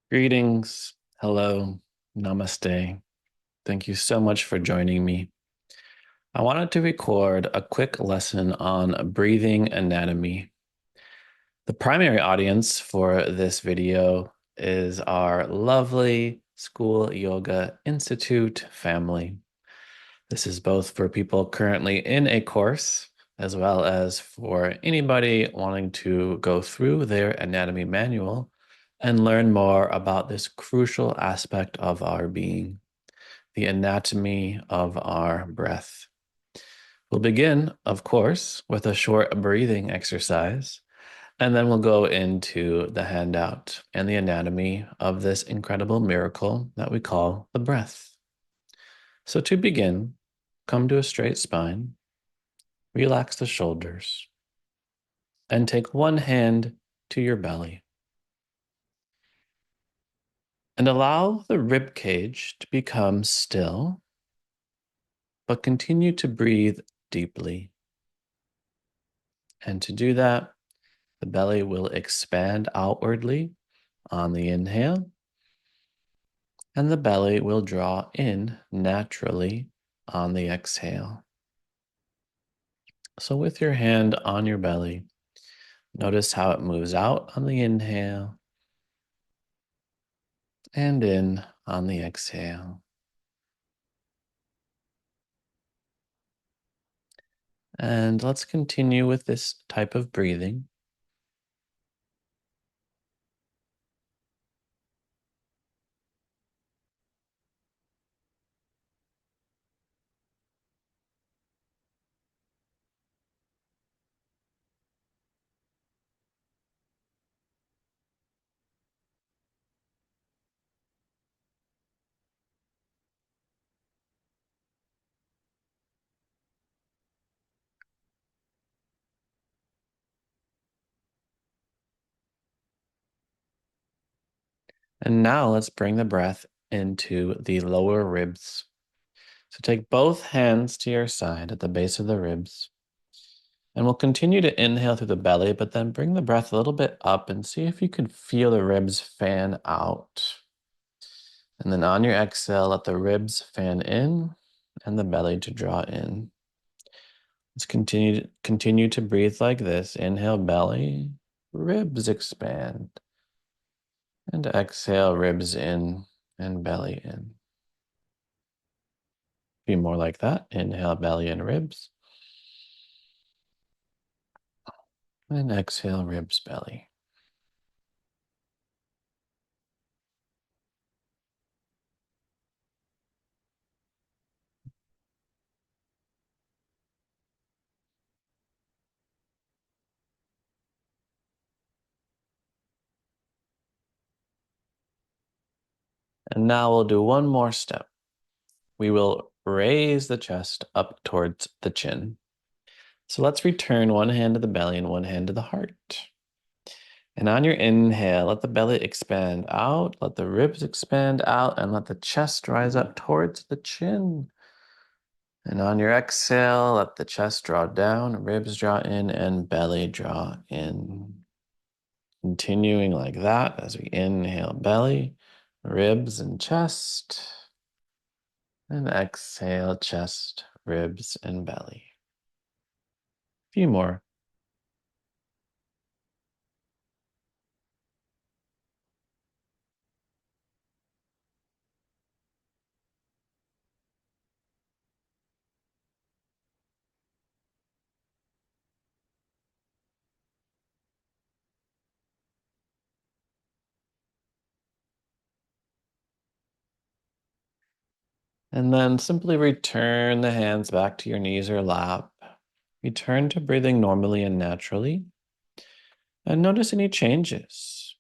Greetings, hello, namaste. Thank you so much for joining me. I wanted to record a quick lesson on breathing anatomy. The primary audience for this video is our lovely School Yoga Institute family. This is both for people currently in a course as well as for anybody wanting to go through their anatomy manual and learn more about this crucial aspect of our being, the anatomy of our breath. We'll begin, of course, with a short breathing exercise, and then we'll go into the handout and the anatomy of this incredible miracle that we call the breath. So to begin, come to a straight spine, relax the shoulders, and take one hand to your belly. And allow the rib cage to become still, but continue to breathe deeply. And to do that, the belly will expand outwardly on the inhale, and the belly will draw in naturally on the exhale. So with your hand on your belly, notice how it moves out on the inhale and in on the exhale. And let's continue with this type of breathing. And now let's bring the breath into the lower ribs. So take both hands to your side at the base of the ribs. And we'll continue to inhale through the belly, but then bring the breath a little bit up and see if you can feel the ribs fan out. And then on your exhale, let the ribs fan in and the belly to draw in. Let's continue to breathe like this. Inhale, belly, ribs expand. And exhale, ribs in and belly in. Be more like that. Inhale, belly and ribs. And exhale, ribs, belly. And now we'll do one more step. We will raise the chest up towards the chin. So let's return one hand to the belly and one hand to the heart. And on your inhale, let the belly expand out, let the ribs expand out, and let the chest rise up towards the chin. And on your exhale, let the chest draw down, ribs draw in, and belly draw in. Continuing like that as we inhale, belly, ribs, and chest. And exhale, chest, ribs, and belly. A few more. And then simply return the hands back to your knees or lap. Return to breathing normally and naturally. And notice any changes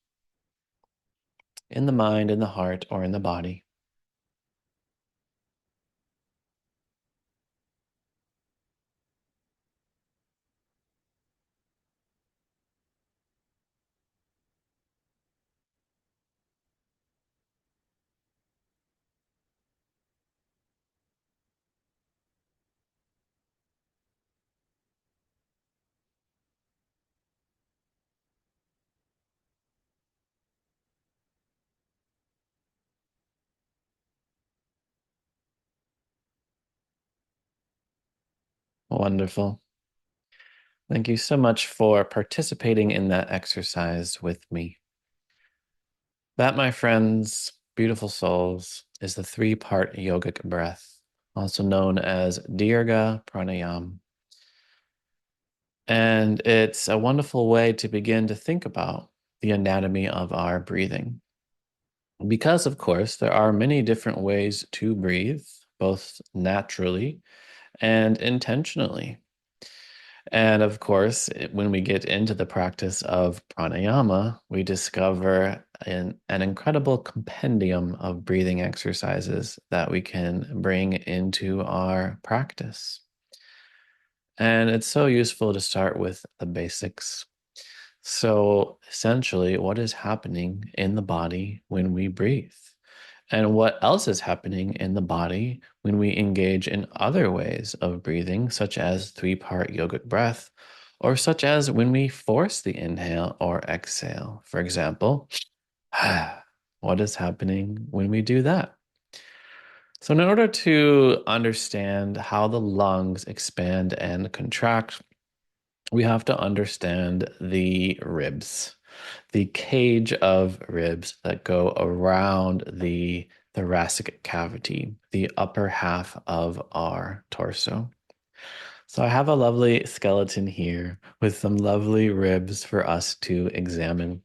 in the mind, in the heart, or in the body. Wonderful. Thank you so much for participating in that exercise with me. That, my friends, beautiful souls, is the three-part yogic breath, also known as Dirga Pranayam. And it's a wonderful way to begin to think about the anatomy of our breathing. Because, of course, there are many different ways to breathe, both naturally and intentionally. And of course, when we get into the practice of pranayama, we discover an incredible compendium of breathing exercises that we can bring into our practice. And it's so useful to start with the basics. So, essentially, what is happening in the body when we breathe? And what else is happening in the body when we engage in other ways of breathing, such as three-part yogic breath, or such as when we force the inhale or exhale? For example, what is happening when we do that? So, in order to understand how the lungs expand and contract, we have to understand the ribs, the cage of ribs that go around the thoracic cavity, the upper half of our torso. So I have a lovely skeleton here with some lovely ribs for us to examine.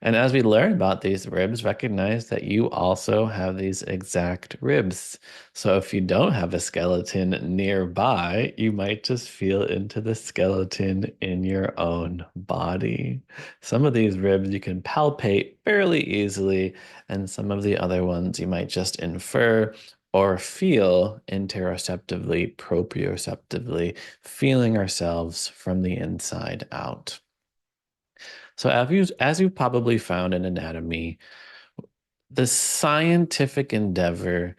And as we learn about these ribs, recognize that you also have these exact ribs. So if you don't have a skeleton nearby, you might just feel into the skeleton in your own body. Some of these ribs you can palpate fairly easily, and some of the other ones you might just infer or feel interoceptively, proprioceptively, feeling ourselves from the inside out. So, as you probably found in anatomy, the scientific endeavor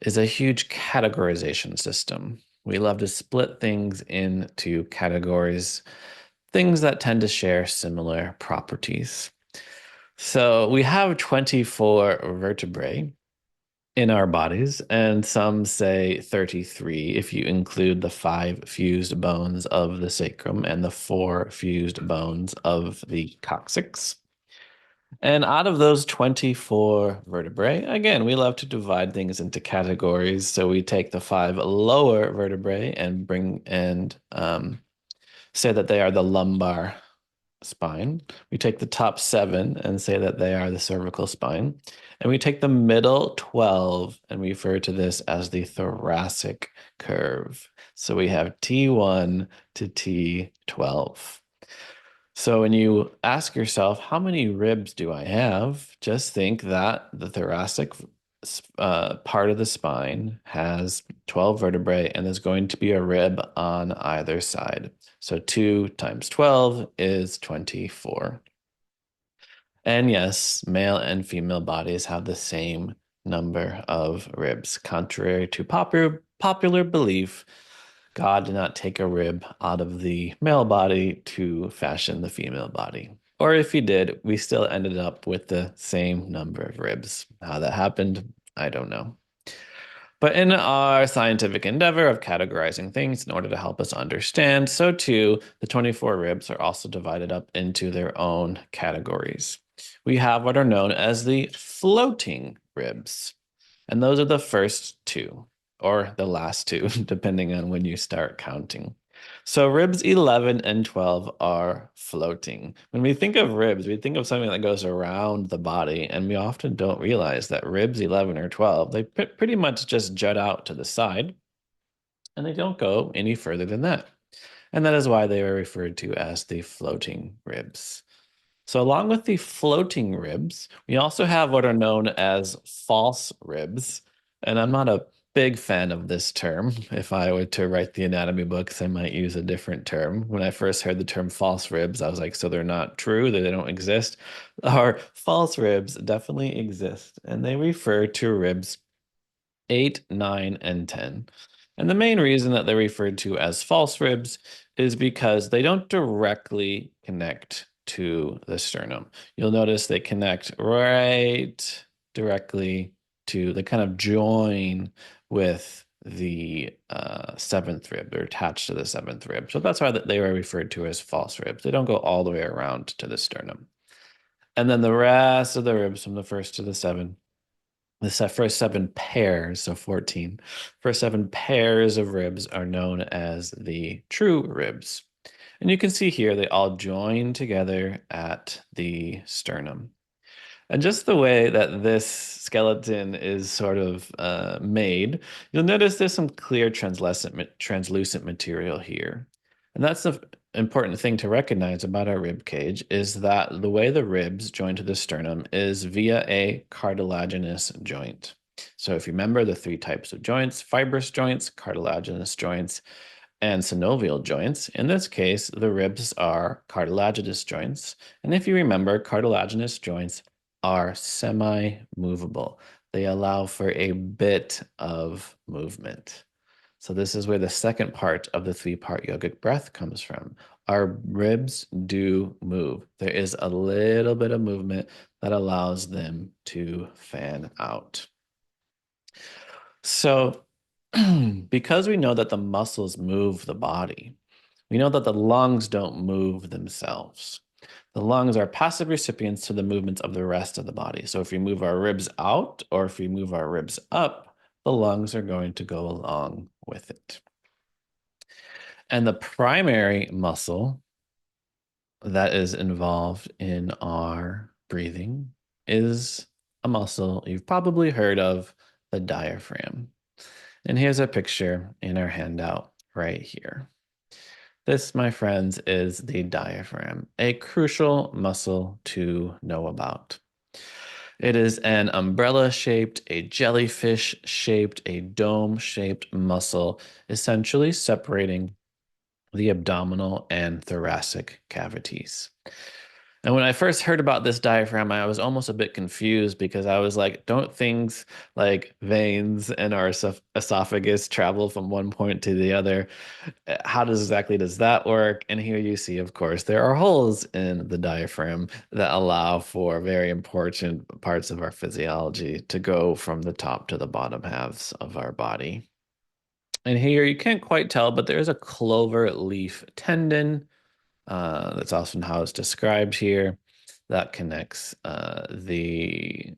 is a huge categorization system. We love to split things into categories, things that tend to share similar properties. So, we have 24 vertebrae in our bodies, and some say 33 if you include the five fused bones of the sacrum and the four fused bones of the coccyx. And out of those 24 vertebrae, again, we love to divide things into categories. So we take the five lower vertebrae and say that they are the lumbar spine. We take the top seven and say that they are the cervical spine. And we take the middle 12 and refer to this as the thoracic curve. So we have T1 to T12. So when you ask yourself, how many ribs do I have? Just think that the thoracic part of the spine has 12 vertebrae and there's going to be a rib on either side. So 2 times 12 is 24. And yes, male and female bodies have the same number of ribs. Contrary to popular belief, God did not take a rib out of the male body to fashion the female body. Or if he did, we still ended up with the same number of ribs. How that happened, I don't know. But in our scientific endeavor of categorizing things in order to help us understand, so too, the 24 ribs are also divided up into their own categories. We have what are known as the floating ribs, and those are the first two, or the last two, depending on when you start counting. So ribs 11 and 12 are floating. When we think of ribs, we think of something that goes around the body, and we often don't realize that ribs 11 or 12, they pretty much just jut out to the side, and they don't go any further than that. And that is why they are referred to as the floating ribs. So, along with the floating ribs, we also have what are known as false ribs. And I'm not a big fan of this term. If I were to write the anatomy books, I might use a different term. When I first heard the term false ribs, I was like, so they're not true, that they don't exist? Our false ribs definitely exist, and they refer to ribs 8, 9, and 10. And the main reason that they're referred to as false ribs is because they don't directly connect to the sternum. You'll notice they connect right directly to, they kind of join with the seventh rib. They're attached to the seventh rib. So that's why they were referred to as false ribs. They don't go all the way around to the sternum. And then the rest of the ribs from the first to the seven, first seven pairs, so 14, first seven pairs of ribs are known as the true ribs. And you can see here they all join together at the sternum. And just the way that this skeleton is sort of made, you'll notice there's some clear translucent material here. And that's the important thing to recognize about our rib cage is that the way the ribs join to the sternum is via a cartilaginous joint. So if you remember the three types of joints, fibrous joints, cartilaginous joints, and synovial joints. In this case, the ribs are cartilaginous joints. And if you remember, cartilaginous joints are semi-movable. They allow for a bit of movement. So this is where the second part of the three-part yogic breath comes from. Our ribs do move. There is a little bit of movement that allows them to fan out. So because we know that the muscles move the body, we know that the lungs don't move themselves. The lungs are passive recipients to the movements of the rest of the body. So if we move our ribs out or if we move our ribs up, the lungs are going to go along with it. And the primary muscle that is involved in our breathing is a muscle you've probably heard of, the diaphragm. And here's a picture in our handout right here. This, my friends, is the diaphragm, a crucial muscle to know about. It is an umbrella-shaped, a jellyfish-shaped, a dome-shaped muscle, essentially separating the abdominal and thoracic cavities. And when I first heard about this diaphragm, I was almost a bit confused because I was like, don't things like veins in our esophagus travel from one point to the other? How exactly does that work? And here you see, of course, there are holes in the diaphragm that allow for very important parts of our physiology to go from the top to the bottom halves of our body. And here you can't quite tell, but there is a clover leaf tendon. That's often how it's described here. That connects the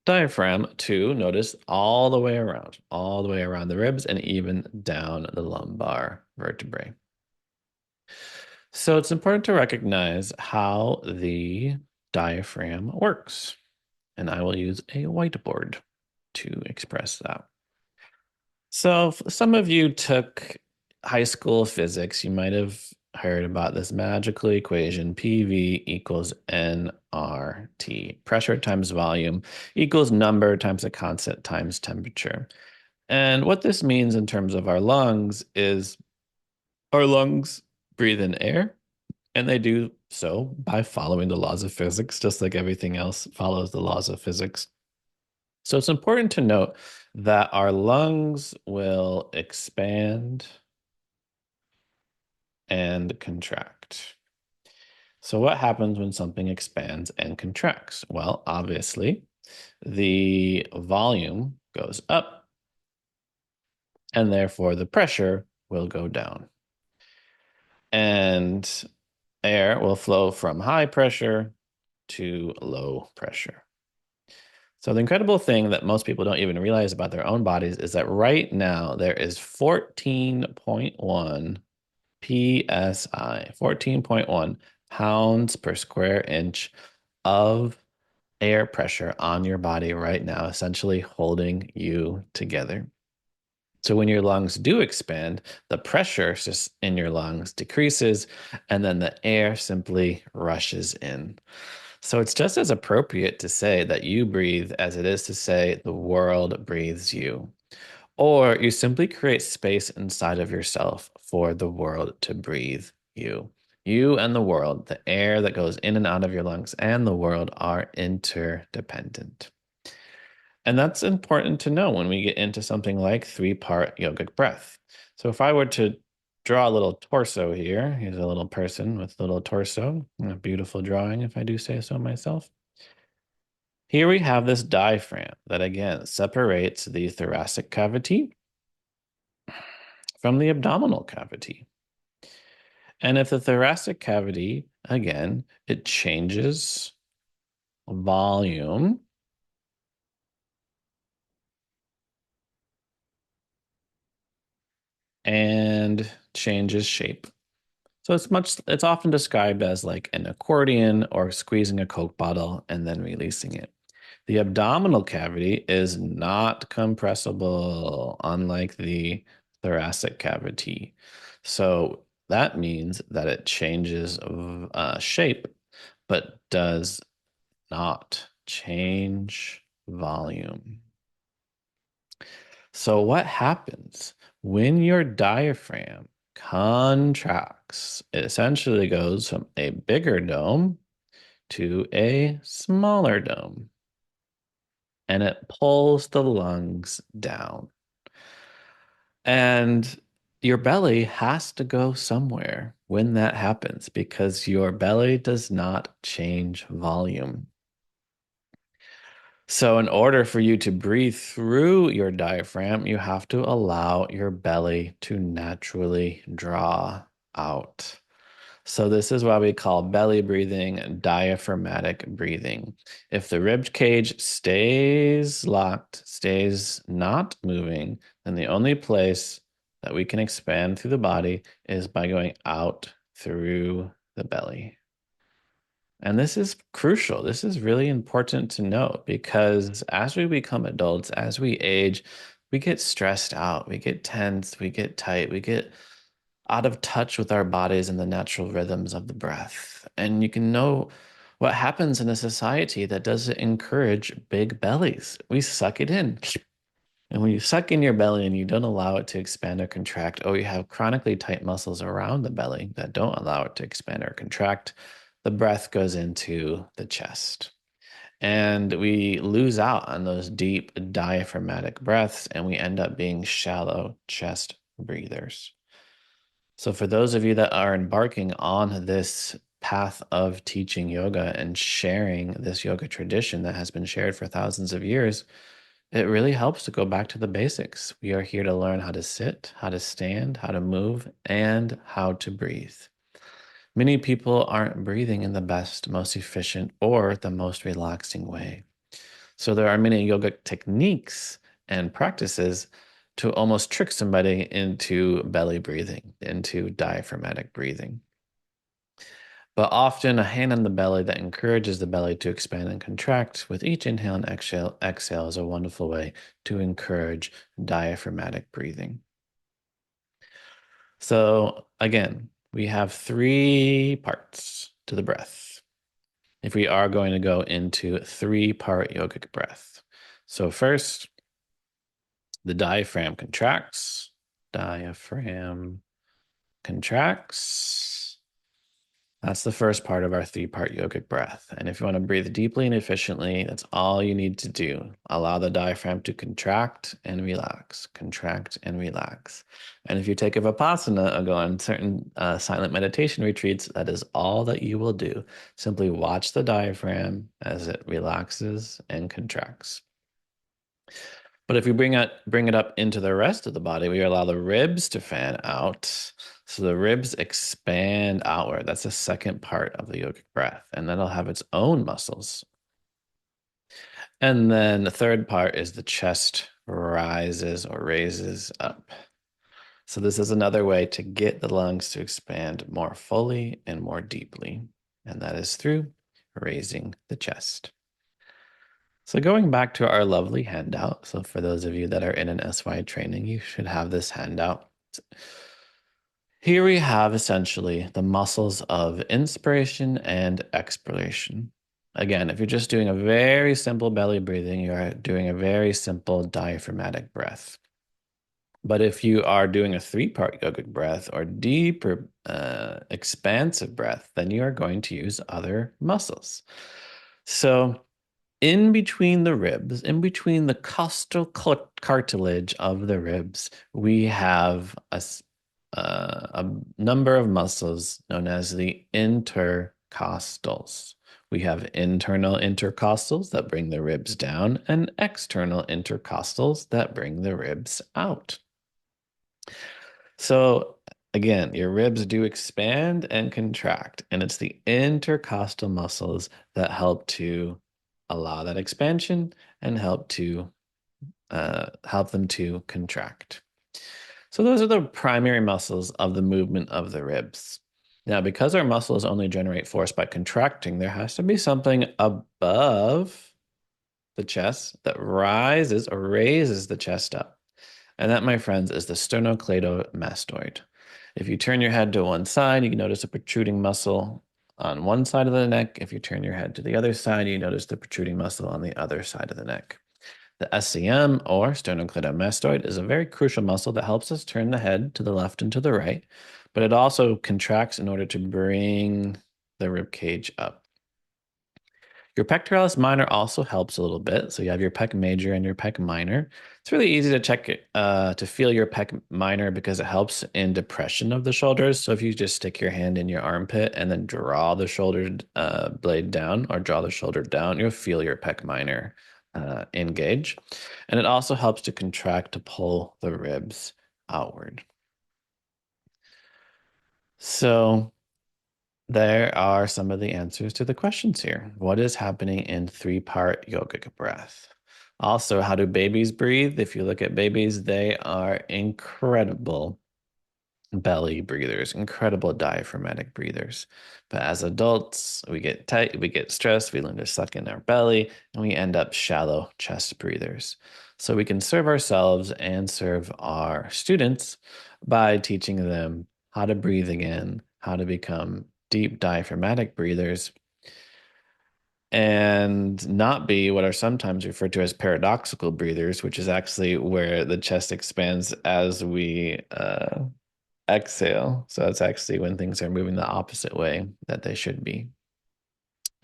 diaphragm to, notice, all the way around the ribs and even down the lumbar vertebrae. So it's important to recognize how the diaphragm works. And I will use a whiteboard to express that. So some of you took high school physics. You might have heard about this magical equation, PV equals nRT. Pressure times volume equals number times a constant times temperature. And what this means in terms of our lungs is our lungs breathe in air, and they do so by following the laws of physics, just like everything else follows the laws of physics. So it's important to note that our lungs will expand and contract. So what happens when something expands and contracts? Well, obviously, the volume goes up, and therefore the pressure will go down. And air will flow from high pressure to low pressure. So the incredible thing that most people don't even realize about their own bodies is that right now there is 14.1 PSI, 14.1 pounds per square inch of air pressure on your body right now, essentially holding you together. So when your lungs do expand, the pressure just in your lungs decreases, and then the air simply rushes in. So it's just as appropriate to say that you breathe as it is to say the world breathes you. Or you simply create space inside of yourself for the world to breathe you. You and the world, the air that goes in and out of your lungs and the world are interdependent. And that's important to know when we get into something like three-part yogic breath. So if I were to draw a little torso here, here's a little person with a little torso, a beautiful drawing if I do say so myself. Here we have this diaphragm that again separates the thoracic cavity from the abdominal cavity. And if the thoracic cavity, again, it changes volume and changes shape. So it's often described as like an accordion or squeezing a Coke bottle and then releasing it. The abdominal cavity is not compressible, unlike the thoracic cavity. So that means that it changes shape, but does not change volume. So what happens when your diaphragm contracts? It essentially goes from a bigger dome to a smaller dome, and it pulls the lungs down. And your belly has to go somewhere when that happens because your belly does not change volume. So, in order for you to breathe through your diaphragm, you have to allow your belly to naturally draw out. So, this is why we call belly breathing diaphragmatic breathing. If the rib cage stays locked, stays not moving, then the only place that we can expand through the body is by going out through the belly. And this is crucial. This is really important to note because as we become adults, as we age, we get stressed out, we get tense, we get tight, we get out of touch with our bodies and the natural rhythms of the breath. And you can know what happens in a society that doesn't encourage big bellies. We suck it in. And when you suck in your belly and you don't allow it to expand or contract, or you have chronically tight muscles around the belly that don't allow it to expand or contract, the breath goes into the chest. And we lose out on those deep diaphragmatic breaths, and we end up being shallow chest breathers. So, for those of you that are embarking on this path of teaching yoga and sharing this yoga tradition that has been shared for thousands of years, it really helps to go back to the basics. We are here to learn how to sit, how to stand, how to move, and how to breathe. Many people aren't breathing in the best, most efficient, or the most relaxing way. So there are many yoga techniques and practices to almost trick somebody into belly breathing, into diaphragmatic breathing. But often a hand on the belly that encourages the belly to expand and contract with each inhale and exhale is a wonderful way to encourage diaphragmatic breathing. So again, we have three parts to the breath. If we are going to go into three-part yogic breath. So first, the diaphragm contracts. Diaphragm contracts. That's the first part of our three-part yogic breath. And if you want to breathe deeply and efficiently, that's all you need to do. Allow the diaphragm to contract and relax, contract and relax. And if you take a Vipassana or go on certain silent meditation retreats, that is all that you will do. Simply watch the diaphragm as it relaxes and contracts. But if we bring it up into the rest of the body, we allow the ribs to fan out. So the ribs expand outward. That's the second part of the yogic breath. And then it'll have its own muscles. And then the third part is the chest rises or raises up. So this is another way to get the lungs to expand more fully and more deeply. And that is through raising the chest. So going back to our lovely handout. So for those of you that are in an SYI training, you should have this handout. Here we have essentially the muscles of inspiration and expiration. Again, if you're just doing a very simple belly breathing, you're doing a very simple diaphragmatic breath. But if you are doing a three-part yogic breath or deeper, expansive breath, then you are going to use other muscles. So in between the ribs, in between the costal cartilage of the ribs, we have a number of muscles known as the intercostals. We have internal intercostals that bring the ribs down and external intercostals that bring the ribs out. So again, your ribs do expand and contract, and it's the intercostal muscles that help to allow that expansion and help them to contract. So those are the primary muscles of the movement of the ribs. Now, because our muscles only generate force by contracting, there has to be something above the chest that rises or raises the chest up. And that, my friends, is the sternocleidomastoid. If you turn your head to one side, you can notice a protruding muscle on one side of the neck. If you turn your head to the other side, you notice the protruding muscle on the other side of the neck. The SCM, or sternocleidomastoid, is a very crucial muscle that helps us turn the head to the left and to the right, but it also contracts in order to bring the rib cage up. Your pectoralis minor also helps a little bit. So you have your pec major and your pec minor. It's really easy to check it, to feel your pec minor because it helps in depression of the shoulders. So if you just stick your hand in your armpit and then draw the shoulder blade down or draw the shoulder down, you'll feel your pec minor engage. And it also helps to contract to pull the ribs outward. So there are some of the answers to the questions here. What is happening in three-part yogic breath? Also, how do babies breathe? If you look at babies, they are incredible belly breathers, incredible diaphragmatic breathers. But as adults, we get tight, we get stressed, we learn to suck in our belly, and we end up shallow chest breathers. So we can serve ourselves and serve our students by teaching them how to breathe again, how to become deep diaphragmatic breathers, and not be what are sometimes referred to as paradoxical breathers, which is actually where the chest expands as we exhale. So that's actually when things are moving the opposite way that they should be.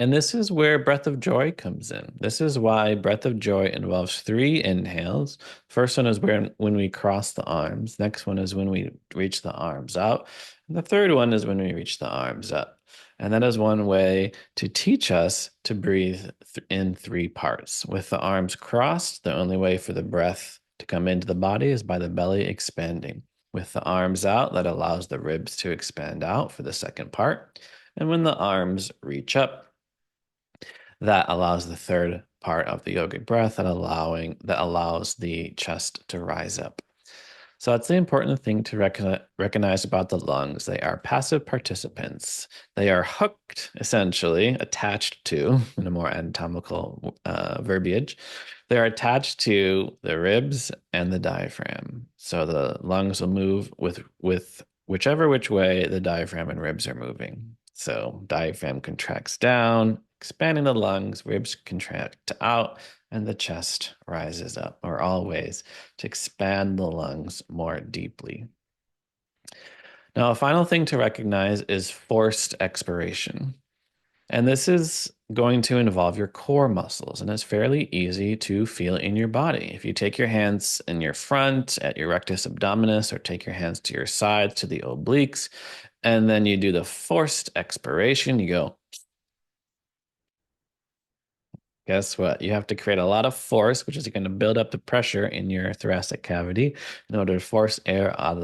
And this is where breath of joy comes in. This is why breath of joy involves 3 inhales. First one is when we cross the arms. Next one is when we reach the arms out. And the third one is when we reach the arms up. And that is one way to teach us to breathe in 3 parts. With the arms crossed, the only way for the breath to come into the body is by the belly expanding. With the arms out, that allows the ribs to expand out for the second part. And when the arms reach up, that allows the third part of the yogic breath that allows the chest to rise up. So that's the important thing to recognize about the lungs. They are passive participants. They are hooked, essentially, attached to, in a more anatomical verbiage, they are attached to the ribs and the diaphragm. So the lungs will move with which way the diaphragm and ribs are moving. So diaphragm contracts down, expanding the lungs, ribs contract out, and the chest rises up, or all ways to expand the lungs more deeply. Now, a final thing to recognize is forced expiration. And this is going to involve your core muscles, and it's fairly easy to feel in your body. If you take your hands in your front at your rectus abdominis, or take your hands to your sides to the obliques, and then you do the forced expiration, you go, guess what? You have to create a lot of force, which is going to build up the pressure in your thoracic cavity in order to force air out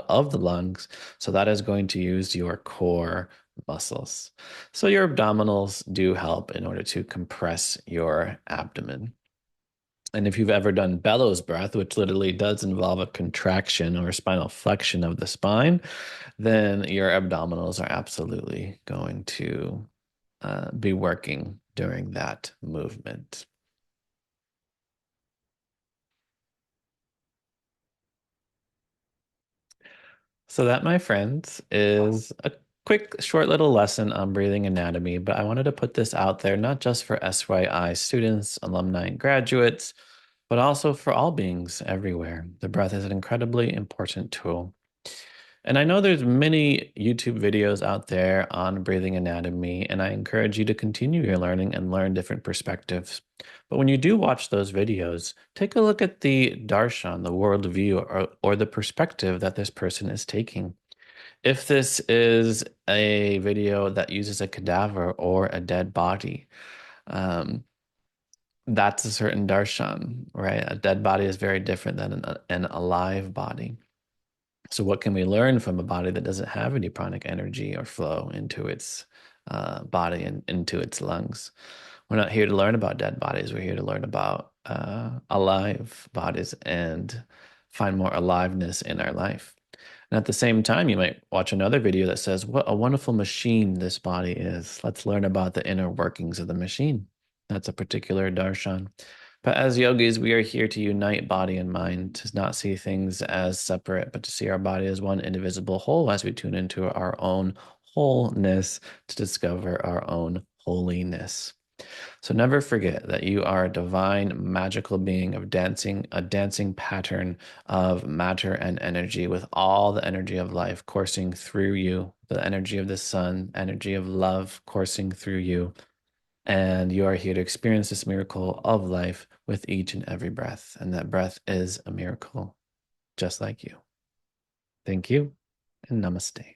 of the lungs. So that is going to use your core muscles. So your abdominals do help in order to compress your abdomen. And if you've ever done bellows breath, which literally does involve a contraction or a spinal flexion of the spine, then your abdominals are absolutely going to be working during that movement. So that, my friends, is a quick, short little lesson on breathing anatomy, but I wanted to put this out there not just for SYI students, alumni, and graduates, but also for all beings everywhere. The breath is an incredibly important tool. And I know there's many YouTube videos out there on breathing anatomy, and I encourage you to continue your learning and learn different perspectives. But when you do watch those videos, take a look at the darshan, the worldview, or the perspective that this person is taking. if this is a video that uses a cadaver or a dead body, um, that's a certain darshan, right? A dead body is very different than an alive body. So what can we learn from a body that doesn't have any pranic energy or flow into its body and into its lungs? We're not here to learn about dead bodies. We're here to learn about alive bodies and find more aliveness in our life. And at the same time, you might watch another video that says, what a wonderful machine this body is. Let's learn about the inner workings of the machine. That's a particular darshan. But as yogis, we are here to unite body and mind, to not see things as separate, but to see our body as one indivisible whole as we tune into our own wholeness to discover our own holiness. So never forget that you are a divine, magical being of dancing, a dancing pattern of matter and energy with all the energy of life coursing through you, the energy of the sun, energy of love coursing through you. And you are here to experience this miracle of life with each and every breath. And that breath is a miracle, just like you. Thank you, and namaste.